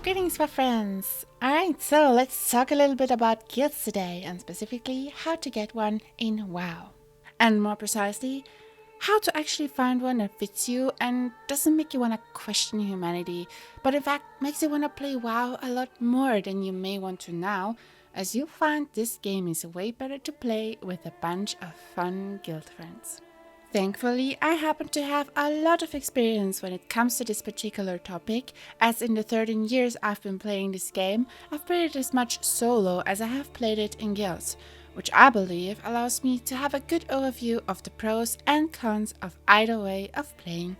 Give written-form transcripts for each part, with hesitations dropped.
Greetings, my friends! Alright, so let's talk a little bit about guilds today, and specifically how to get one in WoW. And more precisely, how to actually find one that fits you and doesn't make you want to question humanity, but in fact makes you want to play WoW a lot more than you may want to now, as you'll find this game is way better to play with a bunch of fun guild friends. Thankfully, I happen to have a lot of experience when it comes to this particular topic, as in the 13 years I've been playing this game, I've played it as much solo as I have played it in guilds, which I believe allows me to have a good overview of the pros and cons of either way of playing.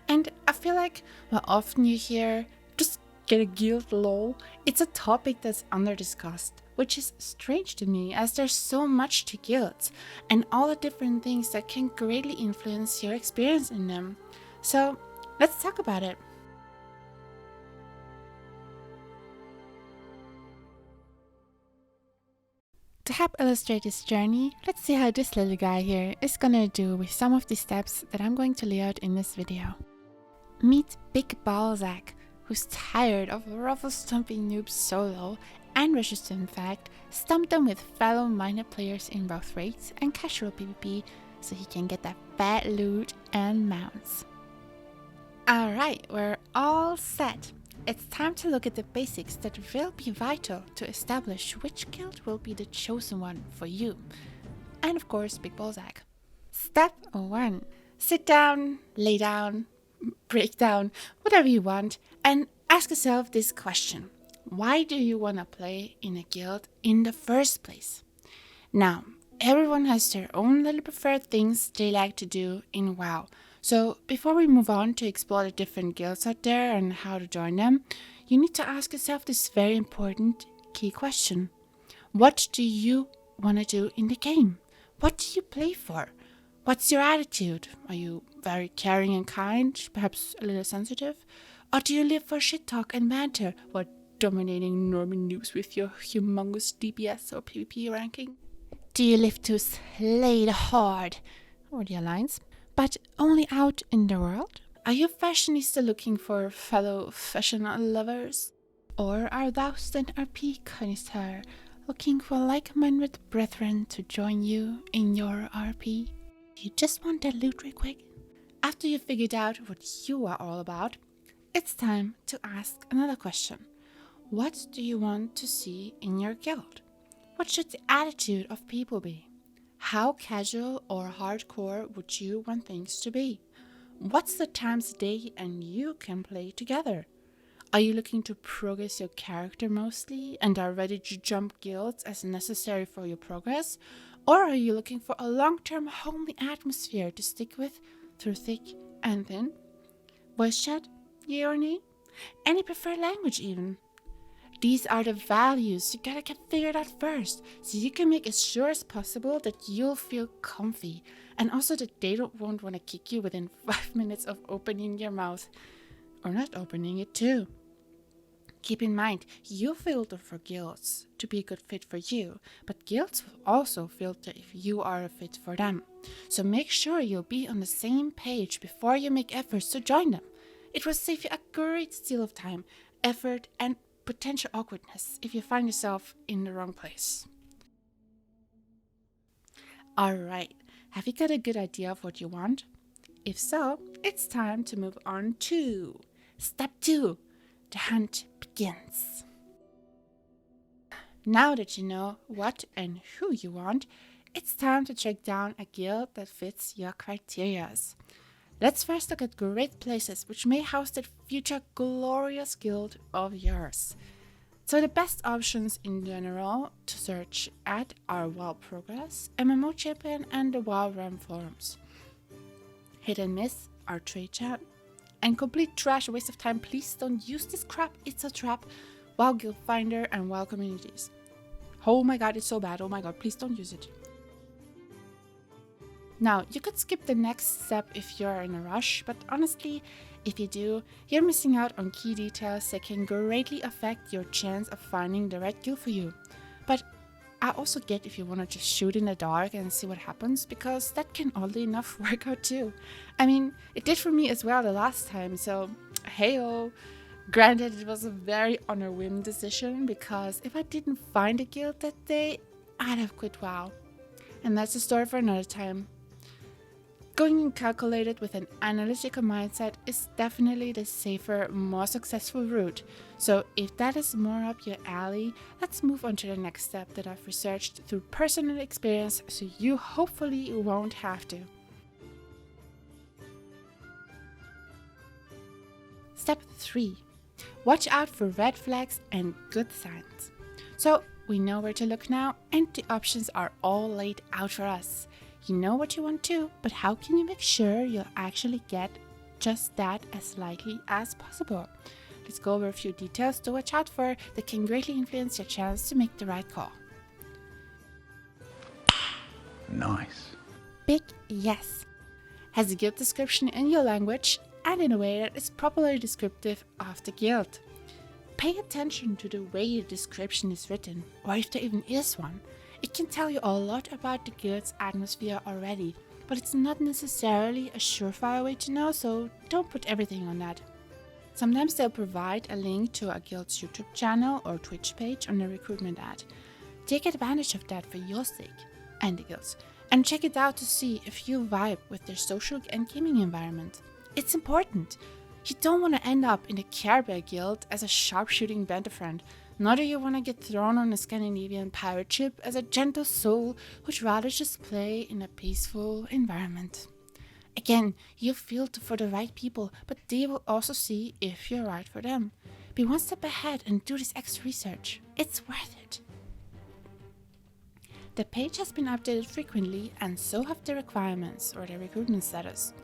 And I feel like, well, often you hear, just get a guild lol, it's a topic that's under-discussed, which is strange to me as there's so much to guilds and all the different things that can greatly influence your experience in them. So let's talk about it. To help illustrate this journey, let's see how this little guy here is gonna do with some of the steps that I'm going to lay out in this video. Meet Big Balzac, who's tired of ruffle stomping noobs solo and wishes to in fact stump them with fellow minor players in both raids and casual PvP so he can get that fat loot and mounts. Alright, we're all set. It's time to look at the basics that will be vital to establish which guild will be the chosen one for you. And of course, Big Balzac. Step 1. Sit down, lay down, break down, whatever you want, and ask yourself this question. Why do you want to play in a guild in the first place? Now, everyone has their own little preferred things they like to do in WoW. So before we move on to explore the different guilds out there and how to join them, you need to ask yourself this very important key question. What do you want to do in the game? What do you play for? What's your attitude? Are you very caring and kind, perhaps a little sensitive? Or do you live for shit talk and banter, or dominating Norman noobs with your humongous DPS or PvP ranking? Do you live to slay the Horde, or the Alliance, but only out in the world? Are you fashionista looking for fellow fashion lovers? Or are thou an RP connoisseur looking for like-minded brethren to join you in your RP? You just want that loot real quick? After you've figured out what you are all about, it's time to ask another question. What do you want to see in your guild? What should the attitude of people be? How casual or hardcore would you want things to be? What's the times they and you can play together? Are you looking to progress your character mostly and are ready to jump guilds as necessary for your progress? Or are you looking for a long-term homely atmosphere to stick with through thick and thin? Voice chat? Yay or nay? Any preferred language even? These are the values you gotta get figured out first, so you can make as sure as possible that you'll feel comfy, and also that they won't want to kick you within 5 minutes of opening your mouth. Or not opening it too. Keep in mind, you filter for guilds to be a good fit for you, but guilds will also filter if you are a fit for them. So make sure you'll be on the same page before you make efforts to join them. It will save you a great deal of time, effort, and potential awkwardness if you find yourself in the wrong place. Alright, have you got a good idea of what you want? If so, it's time to move on to Step 2. The hunt begins. Now that you know what and who you want, it's time to track down a guild that fits your criteria. Let's first look at great places which may house that future glorious guild of yours. So the best options in general to search at are WoW Progress, MMO Champion, and the WoW Realm forums. Hit and miss are trade chat, and complete trash, waste of time. Please don't use this crap, it's a trap. WoW Guild Finder and WoW Communities. Oh my god, it's so bad. Oh my god, please don't use it. Now, you could skip the next step if you're in a rush, but honestly, if you do, you're missing out on key details that can greatly affect your chance of finding the right guild for you. But I also get if you want to just shoot in the dark and see what happens, because that can oddly enough work out too. I mean, it did for me as well the last time, so hey-oh. Granted, it was a very on a whim decision because if I didn't find a guild that day, I'd have quit WoW. And that's a story for another time. Going in calculated with an analytical mindset is definitely the safer, more successful route. So if that is more up your alley, let's move on to the next step that I've researched through personal experience so you hopefully won't have to. Step 3. Watch out for red flags and good signs. So we know where to look now and the options are all laid out for us. You know what you want to, but how can you make sure you'll actually get just that as likely as possible? Let's go over a few details to watch out for that can greatly influence your chance to make the right call. Nice. Big yes. Has a guild description in your language and in a way that is properly descriptive of the guild. Pay attention to the way the description is written, or if there even is one. It can tell you a lot about the guild's atmosphere already, but it's not necessarily a surefire way to know, so don't put everything on that. Sometimes they'll provide a link to a guild's YouTube channel or Twitch page on the recruitment ad. Take advantage of that for your sake and the guild's, and check it out to see if you vibe with their social and gaming environment. It's important. You don't want to end up in the Care Bear Guild as a sharpshooting banter friend. Nor do you want to get thrown on a Scandinavian pirate ship as a gentle soul who'd rather just play in a peaceful environment. Again, you feel for the right people, but they will also see if you're right for them. Be one step ahead and do this extra research. It's worth it. The page has been updated frequently, and so have the requirements or the recruitment status.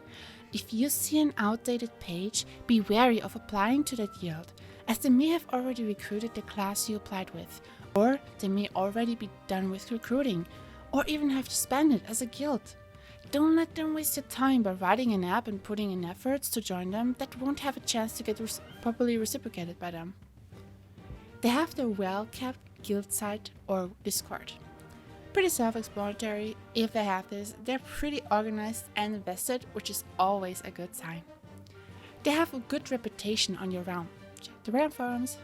If you see an outdated page, be wary of applying to that guild, as they may have already recruited the class you applied with, or they may already be done with recruiting, or even have disbanded as a guild. Don't let them waste your time by writing an app and putting in efforts to join them that won't have a chance to get properly reciprocated by them. They have their well-kept guild site or Discord. Pretty self-explanatory. If they have this, they're pretty organized and invested, which is always a good sign. They have a good reputation on your realm. Check the realm forums.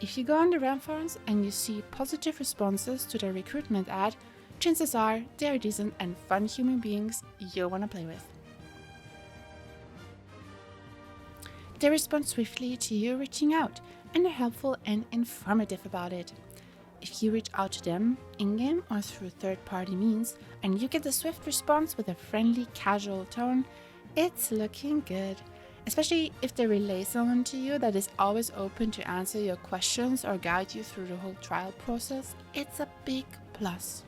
If you go on the realm forums and you see positive responses to their recruitment ad, chances are they are decent and fun human beings you'll want to play with. They respond swiftly to you reaching out and are helpful and informative about it. If you reach out to them in-game or through third-party means and you get a swift response with a friendly, casual tone, it's looking good. Especially if they relay someone to you that is always open to answer your questions or guide you through the whole trial process, it's a big plus.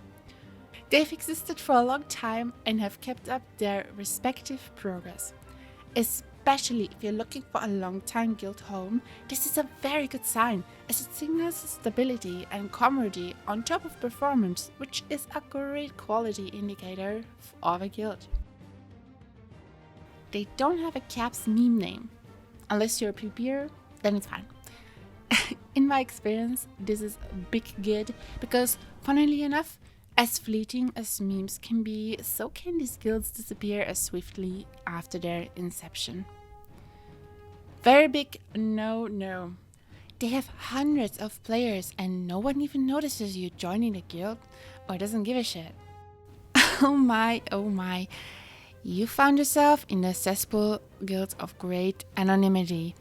They've existed for a long time and have kept up their respective progress. Especially if you're looking for a long-time guild home, this is a very good sign, as it signals stability and camaraderie on top of performance, which is a great quality indicator of a guild. They don't have a Caps meme name. Unless you're a PPer, then it's fine. In my experience, this is big good because, funnily enough, as fleeting as memes can be, so can these guilds disappear as swiftly after their inception. Very big no. They have hundreds of players and no one even notices you joining a guild or doesn't give a shit. Oh my. You found yourself in the cesspool guilds of great anonymity.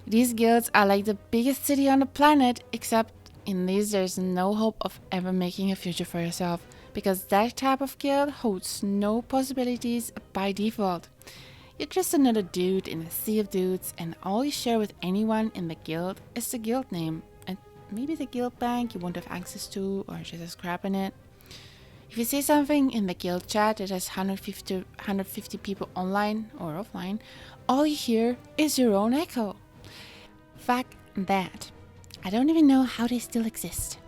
These guilds are like the biggest city on the planet, except in these there's no hope of ever making a future for yourself, because that type of guild holds no possibilities by default. You're just another dude in a sea of dudes, and all you share with anyone in the guild is the guild name, and maybe the guild bank you won't have access to, or just a scrap in it. If you say something in the guild chat that has 150 people online or offline, all you hear is your own echo. Fuck that. I don't even know how they still exist.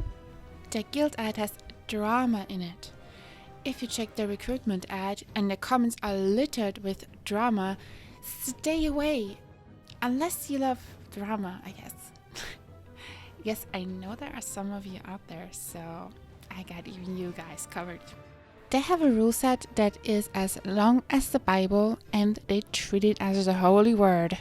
The guild ad has drama in it. If you check the recruitment ad and the comments are littered with drama, stay away. Unless you love drama, I guess. Yes, I know there are some of you out there, so I got even you guys covered. They have a rule set that is as long as the Bible and they treat it as the holy word.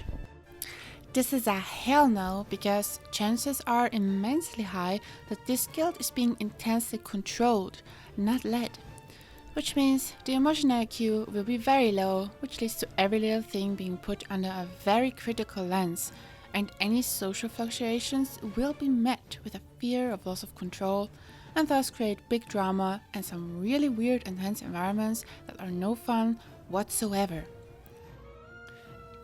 This is a hell no, because chances are immensely high that this guild is being intensely controlled, not led. Which means the emotional IQ will be very low, which leads to every little thing being put under a very critical lens, and any social fluctuations will be met with a fear of loss of control, and thus create big drama and some really weird and tense environments that are no fun whatsoever.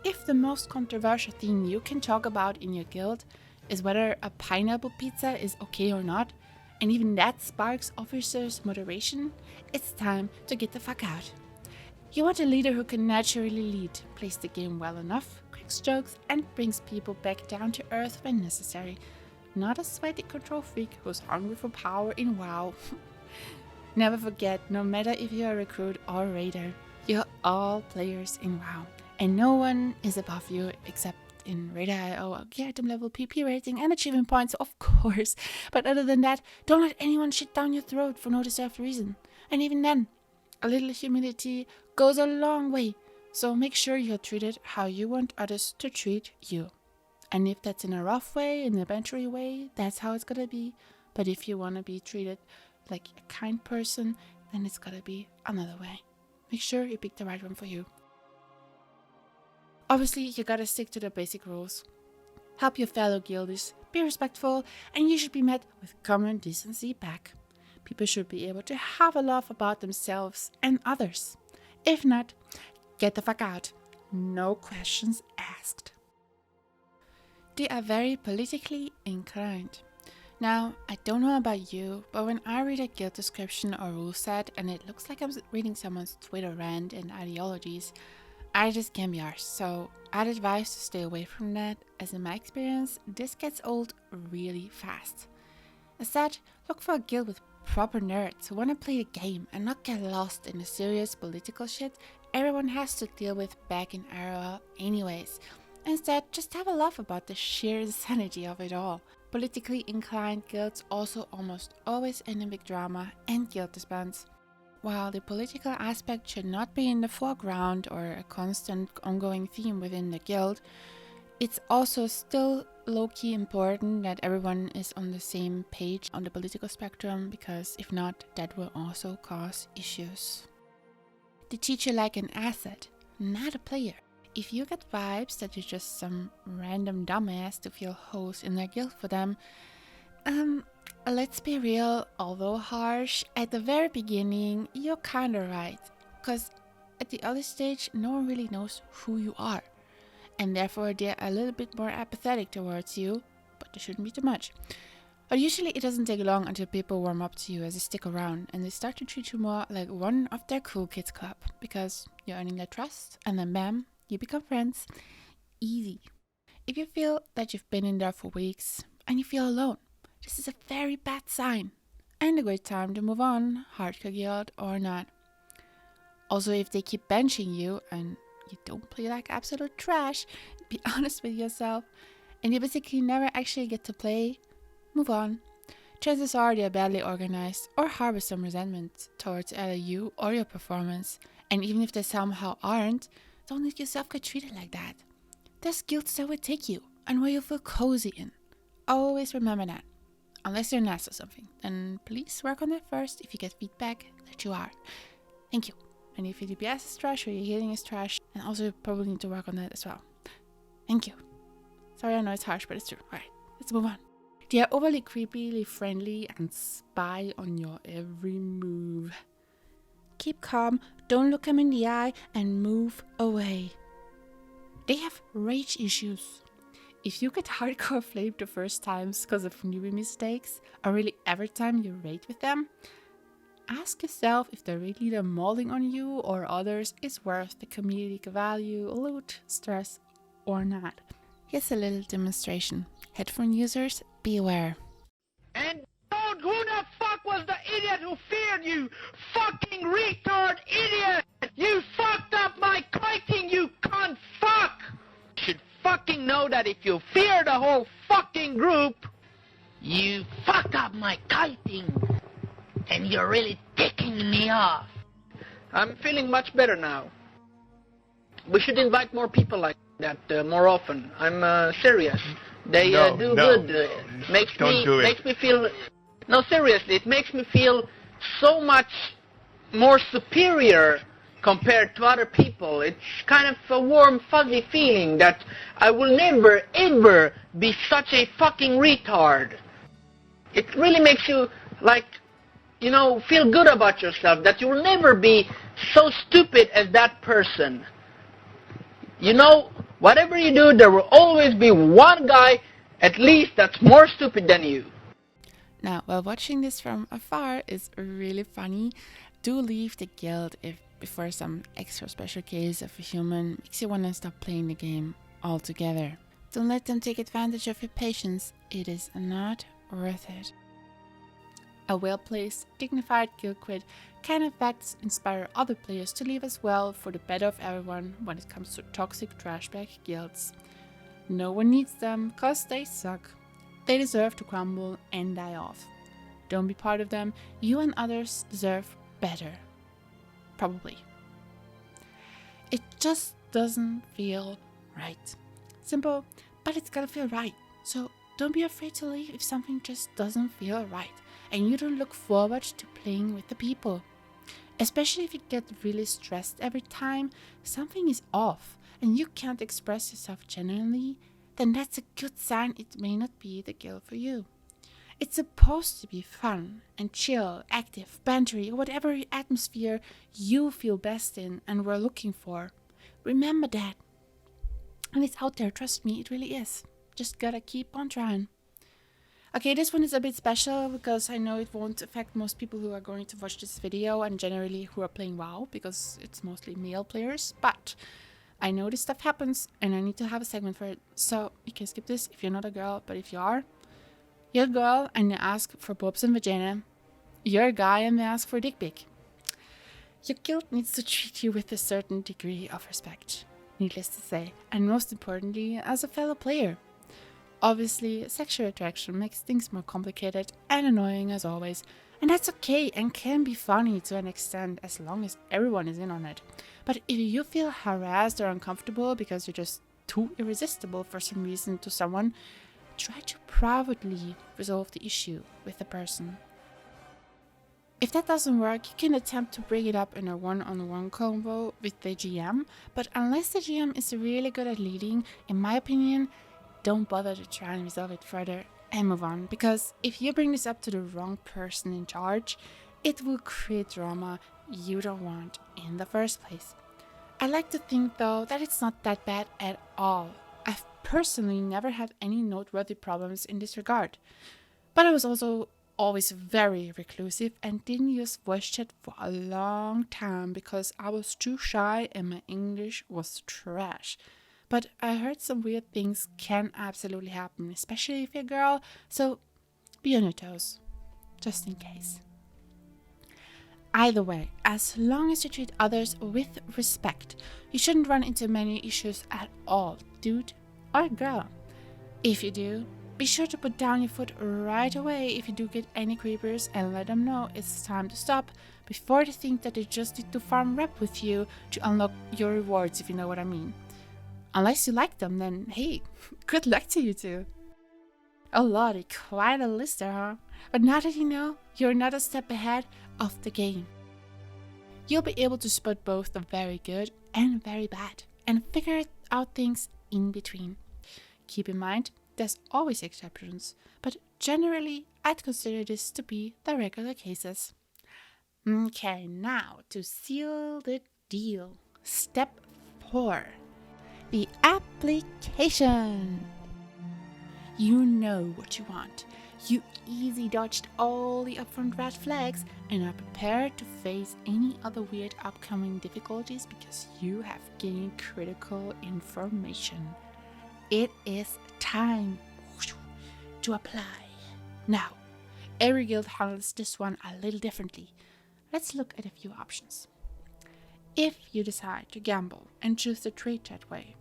If the most controversial thing you can talk about in your guild is whether a pineapple pizza is okay or not, and even that sparks officers' moderation, it's time to get the fuck out. You want a leader who can naturally lead, plays the game well enough, cracks jokes, and brings people back down to earth when necessary, not a sweaty control freak who's hungry for power in WoW. Never forget, no matter if you're a recruit or raider, you're all players in WoW. And no one is above you except in Raider.io, gear item level, PP rating, and achievement points, of course. But other than that, don't let anyone shit down your throat for no deserved reason. And even then, a little humility goes a long way. So make sure you're treated how you want others to treat you. And if that's in a rough way, in a bantery way, that's how it's gonna be. But if you wanna be treated like a kind person, then it's gotta be another way. Make sure you pick the right one for you. Obviously, you gotta stick to the basic rules. Help your fellow guildies, be respectful, and you should be met with common decency back. People should be able to have a laugh about themselves and others. If not, get the fuck out. No questions asked. They are very politically inclined. Now, I don't know about you, but when I read a guild description or rule set and it looks like I'm reading someone's Twitter rant and ideologies, I just can't be arsed, so I'd advise to stay away from that, as in my experience, this gets old really fast. Instead, look for a guild with proper nerds who want to play the game and not get lost in the serious political shit everyone has to deal with back in ROL anyways. Instead, just have a laugh about the sheer insanity of it all. Politically inclined guilds also almost always end in big drama and guild disbands. While the political aspect should not be in the foreground or a constant ongoing theme within the guild, it's also still low-key important that everyone is on the same page on the political spectrum, because if not, that will also cause issues. They treat you like an asset, not a player. If you get vibes that you're just some random dumbass to feel host in their guild for them, let's be real, although harsh, at the very beginning, you're kinda right. Cause at the other stage, no one really knows who you are. And therefore they're a little bit more apathetic towards you, but there shouldn't be too much. But usually it doesn't take long until people warm up to you as they stick around and they start to treat you more like one of their cool kids club, because you're earning their trust, and then bam, you become friends. Easy. If you feel that you've been in there for weeks and you feel alone, this is a very bad sign, and a great time to move on, hardcore guild or not. Also, if they keep benching you and you don't play like absolute trash, be honest with yourself, and you basically never actually get to play, move on. Chances are they're badly organized or harbor some resentment towards either you or your performance, and even if they somehow aren't, don't let yourself get treated like that. There's guilds that will take you and where you feel cozy in. Always remember that. Unless you're nice or something, then please work on that first if you get feedback that you are. Thank you. And if your DPS is trash or your healing is trash, then also you probably need to work on that as well. Thank you. Sorry, I know it's harsh, but it's true. Alright, let's move on. They are overly creepily friendly and spy on your every move. Keep calm, don't look them in the eye, and move away. They have rage issues. If you get hardcore flamed the first times because of newbie mistakes, or really every time you raid with them, ask yourself if the raid leader mauling on you or others is worth the comedic value, loot, stress, or not. Here's a little demonstration. Headphone users, beware. And don't, who the fuck was the idiot who feared you? Fucking retard idiot! You fucked up my kiting, you cunt fuck! You should fucking know that if you fear the whole fucking group, you fucked up my kiting. And you're really ticking me off. I'm feeling much better now. We should invite more people like that more often. I'm serious. They No, do no. good. Makes Don't me do it. makes me feel. No, seriously, it makes me feel so much more superior compared to other people. It's kind of a warm, fuzzy feeling that I will never, ever be such a fucking retard. It really makes you, like, you know, feel good about yourself, that you will never be so stupid as that person. You know, whatever you do, there will always be one guy, at least, that's more stupid than you. Now, while watching this from afar is really funny, do leave the guild if before some extra special case of a human makes you want to stop playing the game altogether. Don't let them take advantage of your patience, it is not worth it. A well-placed, dignified guild quit can in fact inspire other players to leave as well for the better of everyone when it comes to toxic trashbag guilds. No one needs them cause they suck. They deserve to crumble and die off. Don't be part of them, you and others deserve better. Probably. It just doesn't feel right. Simple, but it's gotta feel right. So don't be afraid to leave if something just doesn't feel right and you don't look forward to playing with the people. Especially if you get really stressed every time something is off and you can't express yourself genuinely, then that's a good sign it may not be the guild for you. It's supposed to be fun and chill, active, bantery, or whatever atmosphere you feel best in and were looking for. Remember that. And it's out there, trust me, it really is. Just gotta keep on trying. Okay, this one is a bit special because I know it won't affect most people who are going to watch this video and generally who are playing WoW because it's mostly male players, but I know this stuff happens and I need to have a segment for it, so you can skip this if you're not a girl, but if you are, you're a girl and you ask for boobs and vagina, you're a guy and they ask for dick pic. Your guild needs to treat you with a certain degree of respect, needless to say, and most importantly, as a fellow player. Obviously, sexual attraction makes things more complicated and annoying as always, and that's okay and can be funny to an extent as long as everyone is in on it. But if you feel harassed or uncomfortable because you're just too irresistible for some reason to someone, try to privately resolve the issue with the person. If that doesn't work, you can attempt to bring it up in a one-on-one convo with the GM, but unless the GM is really good at leading, in my opinion, don't bother to try and resolve it further and move on, because if you bring this up to the wrong person in charge, it will create drama you don't want in the first place. I like to think though that it's not that bad at all. I've personally never had any noteworthy problems in this regard, but I was also always very reclusive and didn't use voice chat for a long time because I was too shy and my English was trash. But I heard some weird things can absolutely happen, especially if you're a girl, so be on your toes, just in case. Either way, as long as you treat others with respect, you shouldn't run into many issues at all, dude or girl. If you do, be sure to put down your foot right away if you do get any creepers and let them know it's time to stop before they think that they just need to farm rep with you to unlock your rewards, if you know what I mean. Unless you like them, then hey, good luck to you two. Oh lordy, quite a list there, huh? But now that you know, you're another step ahead of the game. You'll be able to spot both the very good and very bad, and figure out things in between. Keep in mind, there's always exceptions, but generally I'd consider this to be the regular cases. Okay, now to seal the deal. Step 4. The application. You know what you want. You easy dodged all the upfront red flags and are prepared to face any other weird upcoming difficulties because you have gained critical information. It is time to apply. Now, every guild handles this one a little differently. Let's look at a few options. If you decide to gamble and choose the trade chat way,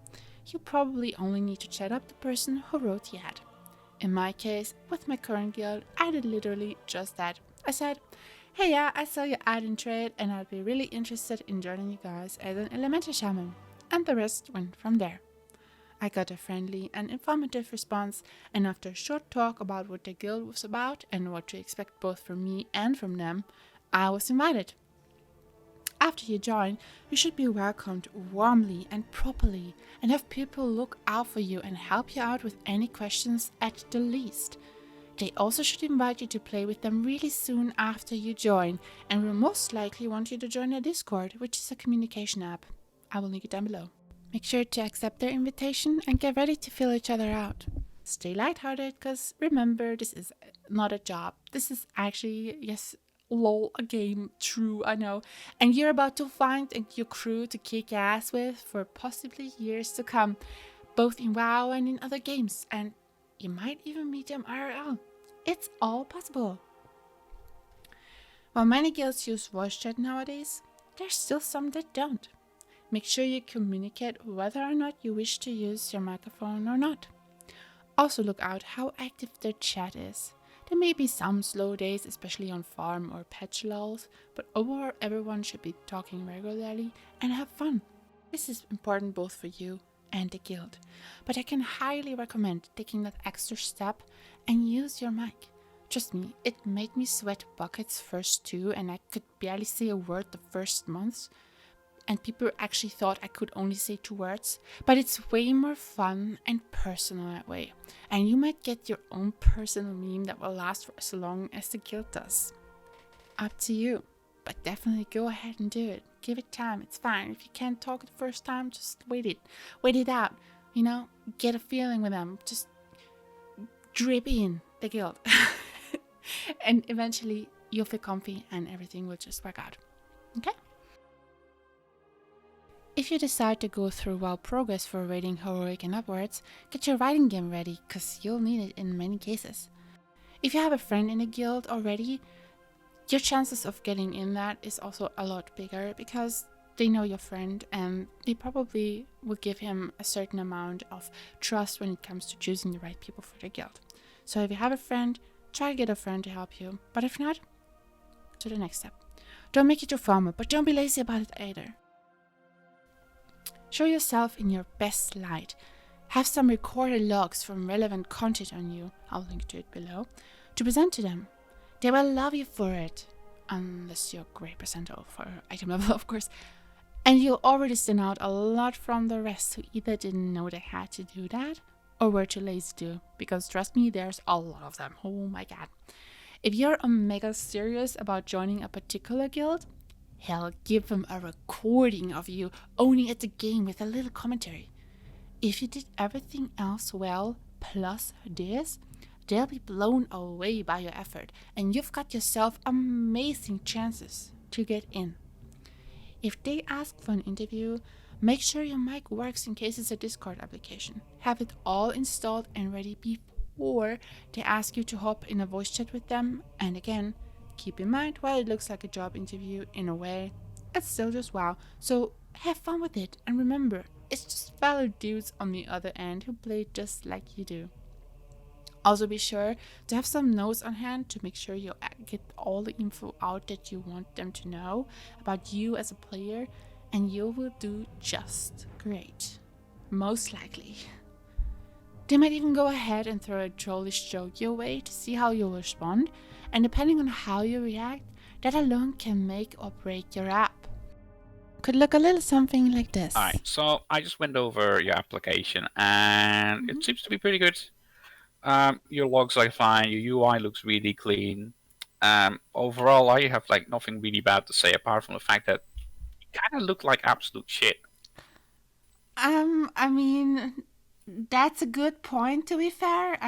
you probably only need to chat up the person who wrote the ad. In my case, with my current guild, I did literally just that. I said, hey yeah, I saw your ad in trade and I'd be really interested in joining you guys as an elemental shaman. And the rest went from there. I got a friendly and informative response, and after a short talk about what the guild was about and what to expect both from me and from them, I was invited. After you join, you should be welcomed warmly and properly and have people look out for you and help you out with any questions at the least. They also should invite you to play with them really soon after you join and will most likely want you to join their Discord, which is a communication app. I will link it down below. Make sure to accept their invitation and get ready to fill each other out. Stay lighthearted, because remember, this is not a job. This is actually, yes, lol, a game. True, I know. And you're about to find your crew to kick ass with for possibly years to come, both in WoW and in other games. And you might even meet them IRL. It's all possible. While many guilds use voice chat nowadays, there's still some that don't. Make sure you communicate whether or not you wish to use your microphone or not. Also look out how active their chat is. There may be some slow days, especially on farm or patch lulls, but overall everyone should be talking regularly and have fun. This is important both for you and the guild, but I can highly recommend taking that extra step and use your mic. Trust me, it made me sweat buckets first too, and I could barely say a word the first months. And people actually thought I could only say 2 words, but it's way more fun and personal that way. And you might get your own personal meme that will last for as long as the guild does. Up to you, but definitely go ahead and do it. Give it time, it's fine. If you can't talk the first time, just wait it out. You know, get a feeling with them. Just drip in the guild. And eventually you'll feel comfy and everything will just work out. Okay? If you decide to go through WoW progress for rating heroic and upwards, get your writing game ready, cause you'll need it in many cases. If you have a friend in a guild already, your chances of getting in that is also a lot bigger because they know your friend and they probably will give him a certain amount of trust when it comes to choosing the right people for their guild. So if you have a friend, try to get a friend to help you, but if not, to the next step. Don't make it too formal, but don't be lazy about it either. Show yourself in your best light. Have some recorded logs from relevant content on you, I'll link to it below, to present to them. They will love you for it, unless you're great presenter for item level, of course. And you'll already stand out a lot from the rest who either didn't know they had to do that, or were too lazy to, because trust me, there's a lot of them. Oh my god. If you're mega serious about joining a particular guild, hell, give them a recording of you owning at the game with a little commentary. If you did everything else well, plus this, they'll be blown away by your effort, and you've got yourself amazing chances to get in. If they ask for an interview, make sure your mic works in case it's a Discord application. Have it all installed and ready before they ask you to hop in a voice chat with them, and again, keep in mind, while it looks like a job interview in a way, it's still just WoW, so have fun with it, and remember, it's just fellow dudes on the other end who play just like you do. Also be sure to have some notes on hand to make sure you get all the info out that you want them to know about you as a player, and you will do just great. Most likely. They might even go ahead and throw a trollish joke your way to see how you'll respond, and depending on how you react, that alone can make or break your app. Could look a little something like this. Alright, so I just went over your application and it seems to be pretty good. Your logs are fine, your UI looks really clean. Overall, I have like nothing really bad to say apart from the fact that you kind of look like absolute shit. I mean, that's a good point, to be fair.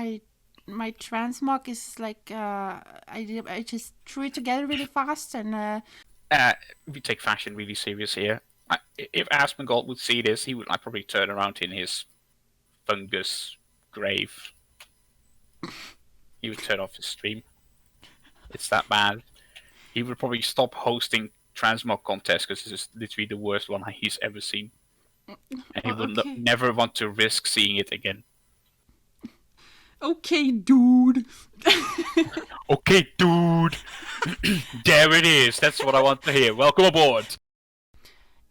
My transmog is like, I just threw it together really fast and... We take fashion really serious here. If Asmongold would see this, he would like, probably turn around in his fungus grave. He would turn off his stream. It's that bad. He would probably stop hosting transmog contests because this is literally the worst one he's ever seen. And he would never want to risk seeing it again. Okay, dude. Okay, dude. There it is. That's what I want to hear. Welcome aboard.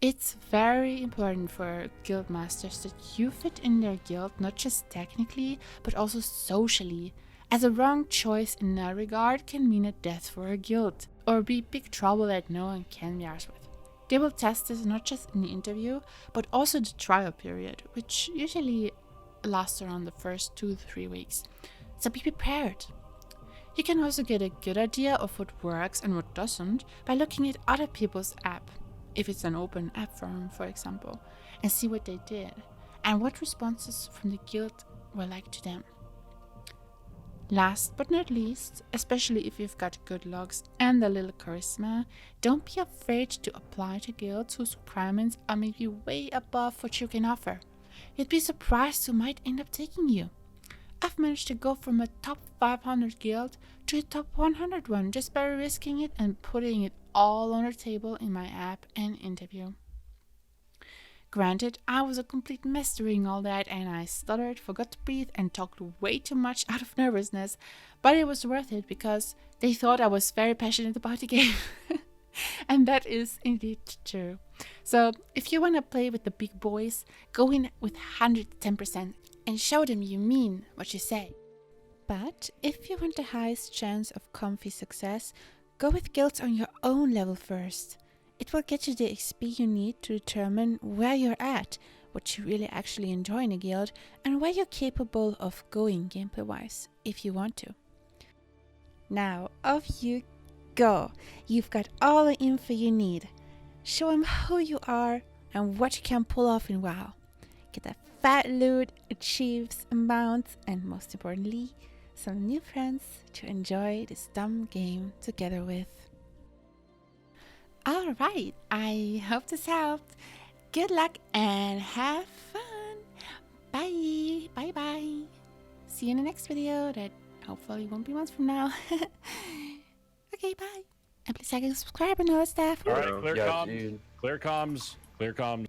It's very important for guild masters that you fit in their guild, not just technically, but also socially, as a wrong choice in that regard can mean a death for a guild, or be big trouble that no one can be arsed with. They will test this not just in the interview, but also the trial period, which usually lasts around the first 2 to 3 weeks. So be prepared. You can also get a good idea of what works and what doesn't by looking at other people's app, if it's an open app forum, for example, and see what they did and what responses from the guild were like to them. Last but not least, especially if you've got good logs and a little charisma, don't be afraid to apply to guilds whose requirements are maybe way above what you can offer. You'd be surprised who might end up taking you. I've managed to go from a top 500 guild to a top 100 one just by risking it and putting it all on the table in my app and interview. Granted, I was a complete mess during all that and I stuttered, forgot to breathe and talked way too much out of nervousness, but it was worth it because they thought I was very passionate about the game. And that is indeed true. So if you want to play with the big boys, go in with 110% and show them you mean what you say. But if you want the highest chance of comfy success, go with guilds on your own level first. It will get you the XP you need to determine where you're at, what you really actually enjoy in a guild, and where you're capable of going gameplay-wise, if you want to. Now, off you go. You've got all the info you need. Show them who you are and what you can pull off in WoW. Get that fat loot, achieves amounts, and most importantly, some new friends to enjoy this dumb game together with. Alright, I hope this helped. Good luck and have fun. Bye. Bye bye. See you in the next video that hopefully won't be months from now. Okay, bye. And please like and subscribe and all that stuff. All right, clear Yeah, comms. dude. Clear comms. Clear comms.